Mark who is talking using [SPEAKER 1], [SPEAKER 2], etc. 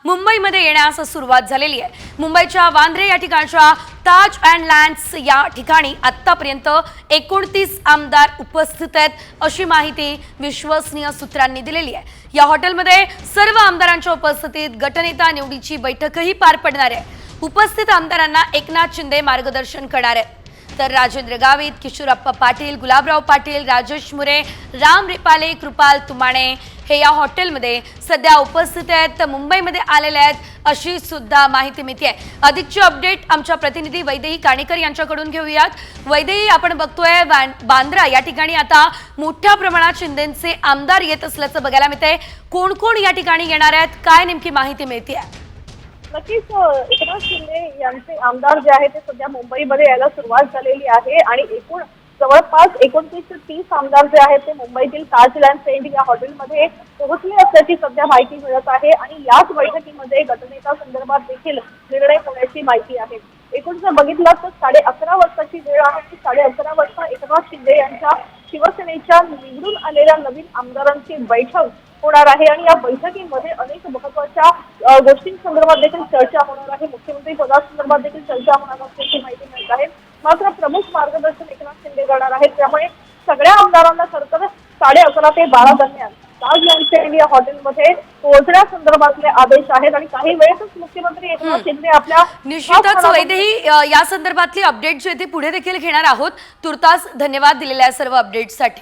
[SPEAKER 1] मुंबईमध्ये येण्यास सुरुवात झालेली आहे। मुंबईच्या वांद्रे या ठिकाणच्या ताज अँड लँड्स या ठिकाणी आतापर्यंत 29 आमदार उपस्थित आहेत अशी माहिती विश्वसनीय सूत्रांनी दिलेली आहे। या हॉटेलमध्ये सर्व आमदारांच्या उपस्थितीत गटनेता निवडीची बैठकही पार पडणार आहे। उपस्थित आमदारांना एकनाथ शिंदे मार्गदर्शन करणार आहेत। तर राजेंद्र गावित, किशोरप्पा पाटील, गुलाबराव पाटील, राजेश मुरे, राम रिपाले, कृपाल तुमाणे हे या हॉटेलमध्ये सध्या उपस्थित आहेत, तर मुंबईमध्ये आलेले आहेत अशी सुद्धा माहिती मिळते आहे। अधिकची अपडेट आमच्या प्रतिनिधी वैदेही काणेकर यांच्याकडून घेऊयात। वैदेही, आपण बघतोय बांद्रा या ठिकाणी आता मोठ्या प्रमाणात शिंदेंचे आमदार येत असल्याचं बघायला मिळतंय। कोण कोण या ठिकाणी येणार आहेत, काय नेमकी माहिती मिळते आहे?
[SPEAKER 2] नक्कीच एकनाथ शिंदे यांचे आमदार जे आहेत ते सध्या मुंबईमध्ये यायला सुरुवात झालेली आहे आणि एकूण जवळपास 29 ते 30 आमदार जे आहेत ते मुंबईतील ताज लँड सेंट या हॉटेलमध्ये पोहोचले असल्याची सध्या माहिती मिळत आहे आणि याच बैठकीमध्ये गटनेता संदर्भात देखील निर्णय होण्याची माहिती आहे। एकूण जर बघितलं तर 11:30 वाजताची वेळ आहे आणि 11:30 वाजता एकनाथ शिंदे यांच्या शिवसेनेच्या निवडून आलेल्या नवीन आमदारांची बैठक होणार आहे आणि या बैठकीमध्ये अनेक महत्त्वाच्या गोष्टींसंदर्भात देखील चर्चा होणार आहे। मुख्यमंत्री पदासंदर्भात देखील चर्चा होणार असल्याची माहिती मिळत आहे। मात्र प्रमुख मार्गदर्शन एकनाथ शिंदे करणार आहेत, त्यामुळे सगळ्या आमदारांना खरंतर 11:30 ते 12 दरम्यान ताज लँड सेंट या हॉटेलमध्ये पोहोचण्यासंदर्भातले आदेश आहेत आणि काही वेळेतच मुख्यमंत्री एकनाथ शिंदे आपल्या
[SPEAKER 1] निश्चितच वैदेही या संदर्भातली अपडेट जे ते पुढे देखील घेणार आहोत। तुर्तास धन्यवाद दिलेल्या सर्व अपडेट्ससाठी।